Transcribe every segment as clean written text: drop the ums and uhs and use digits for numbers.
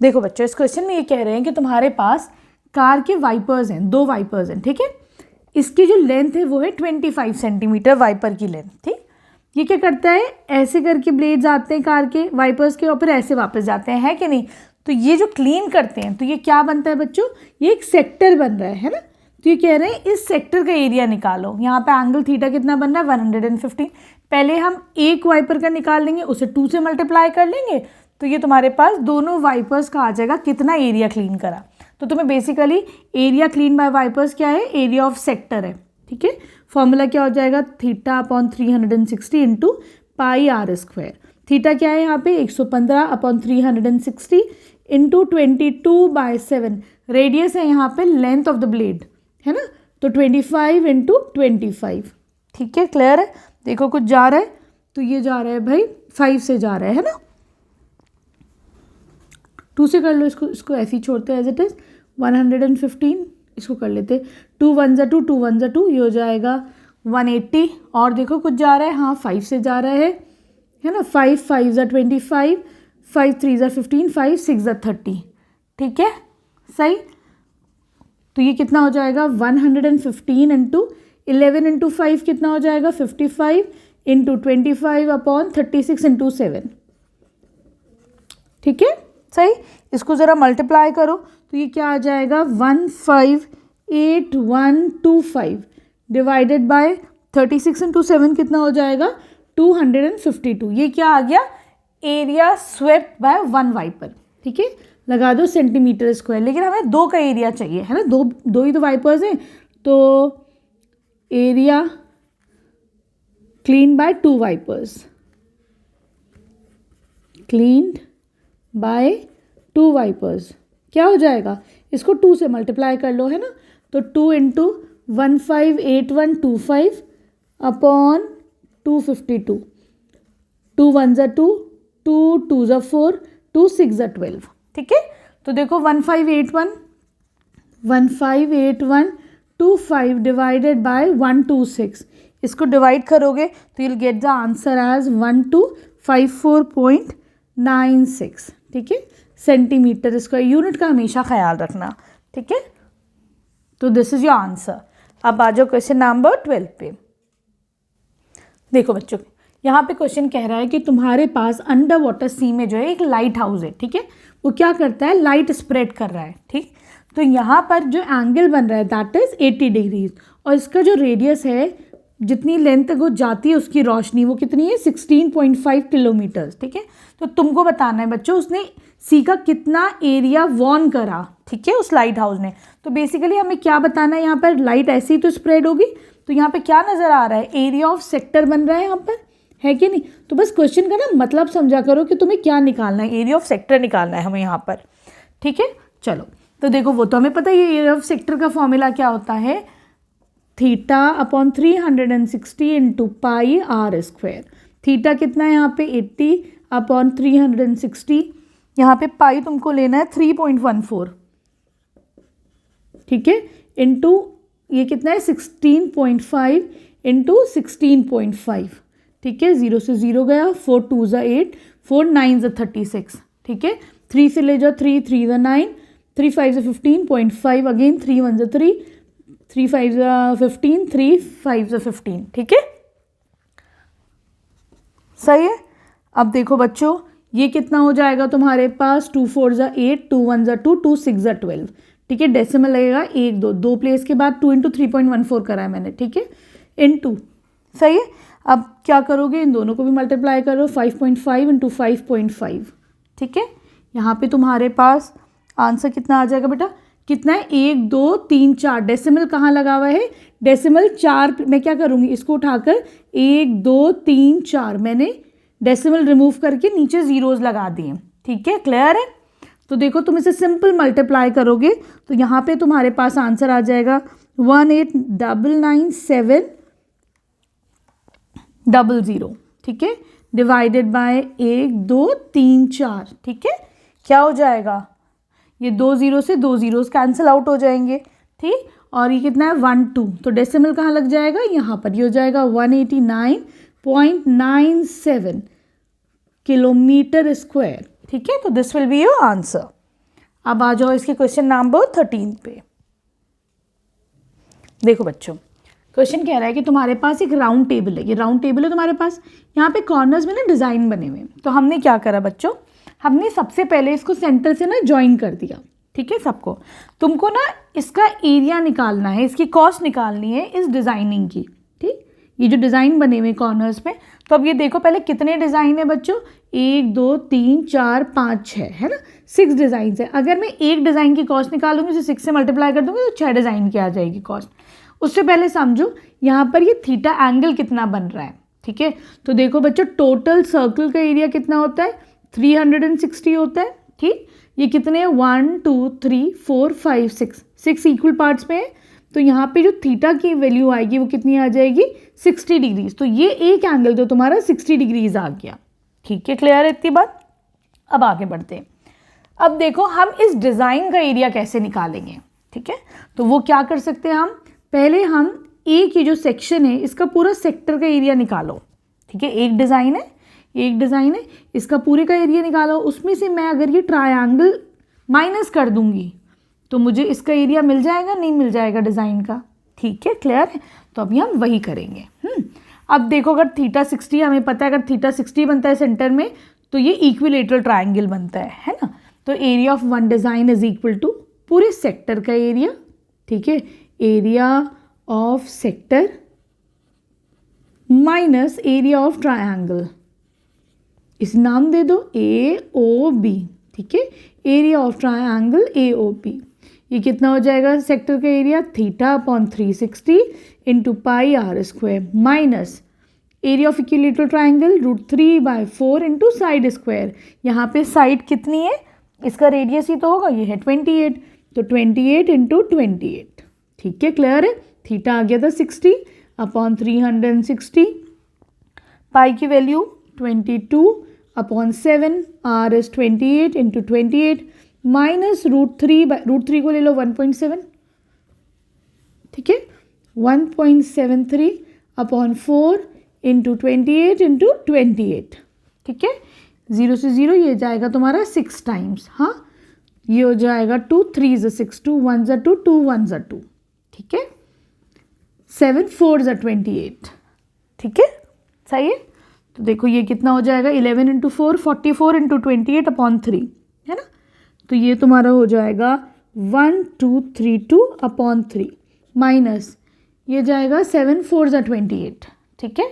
देखो बच्चों, इस क्वेश्चन में ये कह रहे हैं कि तुम्हारे पास कार के वाइपर्स हैं, 2 वाइपर्स हैं, ठीक है। इसकी जो लेंथ है वो है 25 सेंटीमीटर वाइपर की लेंथ, ठीक। ये क्या करता है, ऐसे करके ब्लेड्स आते हैं कार के वाइपर्स के और फिर ऐसे वापस जाते हैं, है कि नहीं। तो ये जो क्लीन करते हैं तो ये क्या बनता है बच्चों, ये एक सेक्टर बन रहा है ना। तो ये कह रहे हैं इस सेक्टर का एरिया निकालो। यहाँ पे एंगल थीटा कितना बन रहा है, 115। पहले हम एक वाइपर का निकाल लेंगे, उसे 2 से मल्टीप्लाई कर लेंगे, तो ये तुम्हारे पास दोनों वाइपर्स का आ जाएगा कितना एरिया क्लीन करा। तो तुम्हें basically area clean by wipers क्या है, एरिया ऑफ सेक्टर है, ठीक है। फॉर्मूला क्या हो जाएगा, theta upon 360 into pi r square. Theta क्या है यहाँ पे 115 अपॉन 360 इंटू 22/7। रेडियस है यहाँ पे लेंथ ऑफ द ब्लेड, है ना, तो 25 इंटू 25, ठीक है। क्लियर है। देखो कुछ जा रहा है, तो ये जा रहा है भाई 5 से जा रहा है ना। 2 से कर लो, इसको ऐसे ही छोड़ते हैं एज इट इज़। 115 इसको कर लेते, 2 1 जा 2, 2 1 जा 2, ये हो जाएगा 180। और देखो कुछ जा रहा है, हाँ 5 से जा रहा है ना। 5 5 जा 25, 5 3 जा 15, 5 6 जा 30, ठीक है, सही। तो ये कितना हो जाएगा, 115 इंटू 11 इंटू 5 कितना हो जाएगा, 55 इंटू 25 अपॉन 36 इंटू 7, ठीक है, सही। इसको ज़रा मल्टीप्लाई करो तो ये क्या आ जाएगा, 158125 डिवाइडेड बाय 36 इंटू 7 कितना हो जाएगा, 252। ये क्या आ गया, एरिया स्वेप्ट बाय 1 वाइपर, ठीक है। लगा दो सेंटीमीटर स्क्वायर, लेकिन हमें 2 का एरिया चाहिए, है ना, दो ही तो वाइपर्स हैं। तो area clean by 2 wipers, cleaned by 2 wipers क्या हो जाएगा, इसको 2 से मल्टीप्लाई कर लो, है ना। तो 2 इंटू 158125 अपॉन 252, 2 1 जा 2, 2 2 जा 4, 2 6 जा 12, ठीक है। तो देखो 158125 डिवाइडेड बाय 126, इसको डिवाइड करोगे तो you'll get the answer as 1254.96, ठीक है, सेंटीमीटर स्क्वायर। यूनिट का हमेशा ख्याल रखना, ठीक है। तो दिस इज योर आंसर। अब आ जाओ क्वेश्चन नंबर 12 पे। देखो बच्चों, यहाँ पे क्वेश्चन कह रहा है कि तुम्हारे पास अंडर वाटर सी में जो है एक लाइट हाउस है, ठीक है। वो क्या करता है, लाइट स्प्रेड कर रहा है, ठीक। तो यहाँ पर जो एंगल बन रहा है दैट इज 80 डिग्रीज, और इसका जो रेडियस है, जितनी लेंथ तक वो जाती है उसकी रोशनी, वो कितनी है, 16.5 किलोमीटर, ठीक है। तो तुमको बताना है बच्चों, उसने सी का कितना एरिया वॉर्न करा, ठीक है, उस लाइट हाउस ने। तो बेसिकली हमें क्या बताना है, यहाँ पर लाइट ऐसी ही तो स्प्रेड होगी। तो यहाँ पे क्या नज़र आ रहा है, एरिया ऑफ सेक्टर बन रहा है यहाँ पर, है कि नहीं। तो बस क्वेश्चन का ना मतलब समझा करो कि तुम्हें क्या निकालना है, एरिया ऑफ सेक्टर निकालना है हमें यहाँ पर, ठीक है। चलो, तो देखो वो तो हमें पता है, ये एरिया ऑफ सेक्टर का फॉर्मूला क्या होता है, theta upon 360 into pi r square. Theta कितना है यहाँ पे 80 अपॉन 360, यहाँ पे पाई तुमको लेना है 3.14, ठीक है, इंटू ये कितना है 16.5 इंटू 16.5, ठीक है। 0 से 0 गया, 4 2 जा 8, 4 9 जा 36, ठीक है। 3 से ले जाओ 3 3 जा 9, 3 5 जा 15.5, अगेन 3 1 जा 3, 3 5 जा 15, 3 5 जा 15, ठीक है, सही है। अब देखो बच्चों, ये कितना हो जाएगा तुम्हारे पास, 2 4 जा 8, 2 1 जा 2, 2 6 जा 12, ठीक है। डेसिमल लगेगा 1 2, 2 प्लेस के बाद 2 इंटू 3.14 करा है मैंने, ठीक है, इंटू, सही है। अब क्या करोगे, इन दोनों को भी मल्टीप्लाई करो, 5.5 इंटू 5.5, ठीक है। यहाँ पे तुम्हारे पास आंसर कितना आ जाएगा बेटा, कितना है, 1 2 3 4, डेसिमल कहाँ लगा हुआ है, डेसिमल 4, मैं क्या करूँगी, इसको उठाकर 1 2 3 4 मैंने डेसिमल रिमूव करके नीचे जीरोज लगा दिए, ठीक है, क्लियर है। तो देखो तुम इसे सिंपल मल्टीप्लाई करोगे तो यहाँ पे तुम्हारे पास आंसर आ जाएगा 1899700, ठीक है, डिवाइडेड बाय 1 2 3 4, ठीक है। क्या हो जाएगा, ये 2 0 से 2 जीरोस कैंसिल आउट हो जाएंगे, ठीक। और ये कितना है 1 2, तो डेसिमल कहाँ लग जाएगा, यहाँ पर। ये हो जाएगा 189.97 किलोमीटर स्क्वायर, ठीक है। तो this will be your answer. अब आ जाओ इसके क्वेश्चन नंबर 13 पे। देखो बच्चों, क्वेश्चन कह रहा है कि तुम्हारे पास एक राउंड टेबल है, ये राउंड टेबल है तुम्हारे पास, यहाँ पे कॉर्नर्स में ना डिज़ाइन बने हुए हैं। तो हमने क्या करा बच्चों, हमने सबसे पहले इसको सेंटर से ना ज्वाइन कर दिया, ठीक है सबको। तुमको ना इसका एरिया निकालना है, इसकी कॉस्ट निकालनी है इस डिज़ाइनिंग की, ठीक। ये जो डिज़ाइन बने हुए कॉर्नर्स में, तो अब ये देखो पहले कितने डिज़ाइन है बच्चों, 1 2 3 4 5 6 है ना, 6 डिज़ाइन है। अगर मैं एक डिज़ाइन की कॉस्ट निकालूंगी, उसे 6 से मल्टीप्लाई कर दूंगी तो 6 डिज़ाइन की आ जाएगी कॉस्ट। उससे पहले समझो यहाँ पर ये थीटा एंगल कितना बन रहा है, ठीक है। तो देखो बच्चों, टोटल सर्कल का एरिया कितना होता है, 360 होता है, ठीक। ये कितने हैं, 1 2 3 4 5 6 इक्वल पार्ट्स में है। तो यहाँ पे जो थीटा की वैल्यू आएगी वो कितनी आ जाएगी, 60 डिग्रीज। तो ये एक एंगल तो तुम्हारा 60 डिग्रीज आ गया, ठीक है। क्लियर है इतनी बात। अब आगे बढ़ते हैं। अब देखो हम इस डिज़ाइन का एरिया कैसे निकालेंगे, ठीक है। तो वो क्या कर सकते हैं हम, पहले हम एक ये जो सेक्शन है इसका पूरा सेक्टर का एरिया निकालो, ठीक है। एक डिज़ाइन है, इसका पूरे का एरिया निकालो। उसमें से मैं अगर ये ट्रायंगल माइनस कर दूंगी तो मुझे इसका एरिया मिल जाएगा, नहीं मिल जाएगा डिज़ाइन का, ठीक है। क्लियर है। तो अभी हम वही करेंगे। अब देखो, अगर थीटा 60 हमें पता है, अगर थीटा 60 बनता है सेंटर में तो ये इक्विलेटरल ट्रायंगल बनता है ना। तो area of one design is equal to पूरे सेक्टर का एरिया, ठीक है, area of sector minus area of triangle, इस नाम दे दो AOB, ठीक है। एरिया ऑफ ट्रायंगल AOB, ये कितना हो जाएगा सेक्टर का area, theta upon 360 into pi r square minus area of equilateral triangle √3/4 into side square. यहाँ पे साइड कितनी है, इसका रेडियस ही तो होगा, ये है 28, तो 28 इंटू 28, ठीक है। क्लियर है। थीटा आ गया था 60 अपॉन 360, पाई की value 22/7, r is 28 into 28 minus √3 को ले लो 1.7, ठीक है, 1.73/4 इंटू 28 इंटू 28, ठीक है। 0 से 0 ये जाएगा तुम्हारा 6 टाइम्स, हाँ ये हो जाएगा 2 3 ज़ 6, 2 1 ज़ 2, 2 1 ज़ 2, ठीक है। 7 4 ज़ 28, ठीक है, सही है। तो देखो ये कितना हो जाएगा, 11 इंटू 4 44 इंटू 28/3, है ना। तो ये तुम्हारा हो जाएगा 1232/3 माइनस ये जाएगा 7 4 ज़ 28, ठीक है।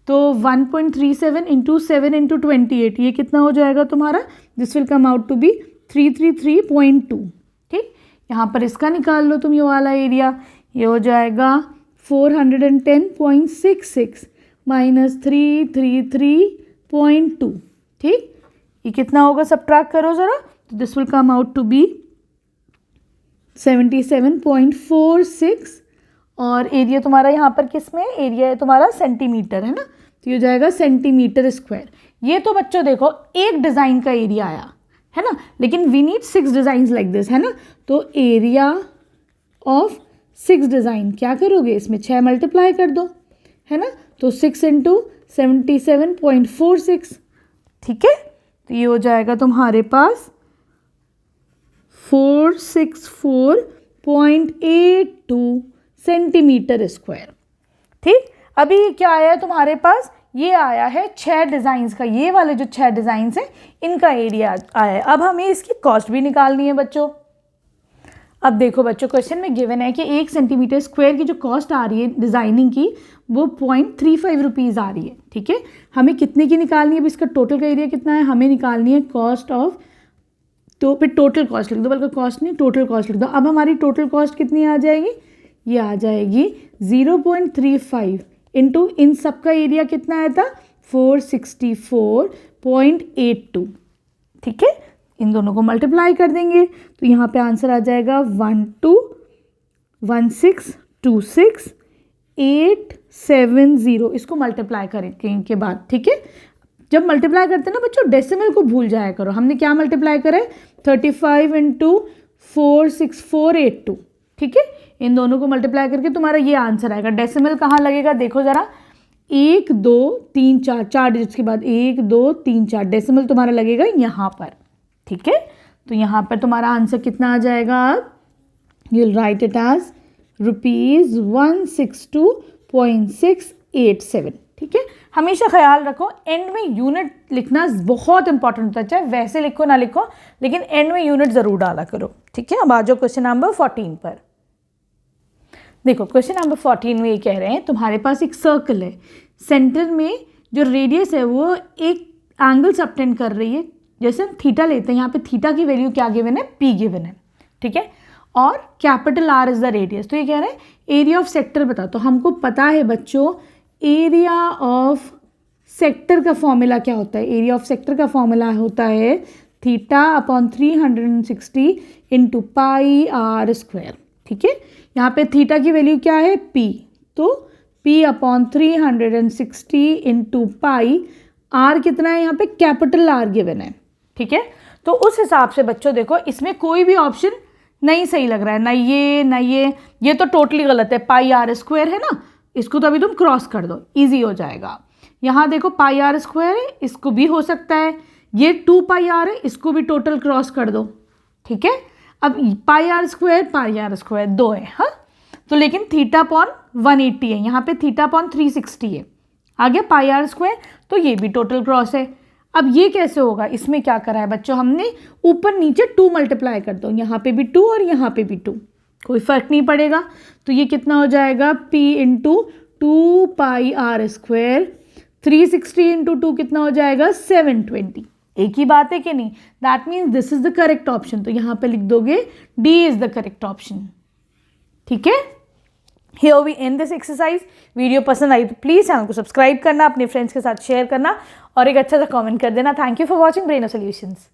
तो 1.37 इंटू 7 इंटू 28, ये कितना हो जाएगा तुम्हारा, this will come out to be 333.2, ठीक। यहाँ पर इसका निकाल लो तुम ये वाला एरिया, ये हो जाएगा 410.66 माइनस 333.2, ठीक। ये कितना होगा, सबट्रैक्ट करो ज़रा, तो this will come out to be 77.46 और एरिया तुम्हारा यहाँ पर किस में, एरिया है तुम्हारा सेंटीमीटर, है ना। तो ये हो जाएगा सेंटीमीटर स्क्वायर। ये तो बच्चों देखो एक डिज़ाइन का एरिया आया है ना, लेकिन we need 6 design like this, है ना। तो एरिया ऑफ 6 डिज़ाइन क्या करोगे, इसमें 6 मल्टीप्लाई कर दो, है ना। तो 6 इंटू 77.46, ठीक है। तो ये हो जाएगा तुम्हारे पास 464.82 सेंटीमीटर स्क्वायर, ठीक। अभी क्या आया है तुम्हारे पास, ये आया है 6 डिज़ाइंस का, ये वाले जो 6 डिज़ाइंस हैं इनका एरिया आया है। अब हमें इसकी कॉस्ट भी निकालनी है बच्चों। अब देखो बच्चों, क्वेश्चन में गिवन है कि 1 सेंटीमीटर स्क्वायर की जो कॉस्ट आ रही है डिज़ाइनिंग की वो 0.35 रुपीज़ आ रही है, ठीक है। हमें कितने की निकालनी है, अब इसका टोटल का एरिया कितना है, हमें निकालनी है कॉस्ट ऑफ, तो फिर टोटल कॉस्ट लिख दो, बल्कि कॉस्ट नहीं टोटल कॉस्ट लिख दो। अब हमारी टोटल कॉस्ट कितनी आ जाएगी, ये आ जाएगी 0.35 इंटू इन सब का एरिया कितना आया था 464.82, ठीक है। इन दोनों को मल्टीप्लाई कर देंगे तो यहाँ पे आंसर आ जाएगा 121626,870, इसको मल्टीप्लाई करेंगे के बाद, ठीक है। जब मल्टीप्लाई करते हैं ना बच्चों, डेसिमल को भूल जाया करो। हमने क्या मल्टीप्लाई करा है, 35 इंटू 46482, ठीक है। इन दोनों को मल्टीप्लाई करके तुम्हारा ये आंसर आएगा। डेसिमल कहाँ लगेगा देखो ज़रा, 1 2 3 4 डिजिट्स के बाद 1 2 3 4 डेसिमल तुम्हारा लगेगा यहाँ पर, ठीक है। तो यहाँ पर तुम्हारा आंसर कितना आ जाएगा अब, you will write it as ₹162.687। ठीक है, हमेशा ख्याल रखो एंड में यूनिट लिखना बहुत इंपॉर्टेंट होता है, चाहे वैसे लिखो ना लिखो लेकिन एंड में यूनिट ज़रूर डाला करो। ठीक है, अब आ जाओ क्वेश्चन नंबर 14 पर। देखो क्वेश्चन नंबर 14 में ये कह रहे हैं तुम्हारे पास एक सर्कल है, सेंटर में जो रेडियस है वो एक एंगल सबटेंड कर रही है, जैसे हम थीटा लेते हैं, यहाँ पे थीटा की वैल्यू क्या गिवन है, पी गिवन है। ठीक है, और capital R is the radius. तो ये कह रहे हैं एरिया ऑफ सेक्टर बता। तो हमको पता है बच्चों एरिया ऑफ सेक्टर का फॉर्मूला क्या होता है, एरिया ऑफ सेक्टर का फॉर्मूला होता है theta upon 360 into pi r square. ठीक है, यहाँ पे थीटा की वैल्यू क्या है, पी, तो P upon 360 into pi, r कितना है यहाँ पे, कैपिटल आर गिवन है। ठीक है, तो उस हिसाब से बच्चों देखो इसमें कोई भी ऑप्शन नहीं सही लग रहा है, ना ये तो टोटली गलत है। पाई आर स्क्वायर है ना, इसको तो अभी तुम क्रॉस कर दो, इजी हो जाएगा। यहाँ देखो पाई आर स्क्वायर है, इसको भी हो सकता है, ये 2 पाई आर है, इसको भी टोटल क्रॉस कर दो। ठीक है, अब पाई आर स्क्वायर 2 है, हाँ, तो लेकिन थीटा अपॉन 180 है, यहाँ पे थीटा अपॉन 360 है, आ गया पाई आर स्क्वायर, तो ये भी टोटल क्रॉस है। अब ये कैसे होगा, इसमें क्या करा है बच्चों हमने, ऊपर नीचे 2 मल्टीप्लाई कर दो, यहाँ पे भी 2 और यहाँ पे भी 2, कोई फर्क नहीं पड़ेगा। तो ये कितना हो जाएगा, p into 2 pi r square, 360 into 2 कितना हो जाएगा, 720। एक ही बात है कि नहीं, that means this is the correct option. तो यहाँ पे लिख दोगे D is the correct option. ठीक है, here we end this exercise. Video पसंद आई तो प्लीज़ चैनल को सब्सक्राइब करना, अपने फ्रेंड्स के साथ शेयर करना और एक अच्छा सा कमेंट कर देना। Thank you for watching Braino solutions.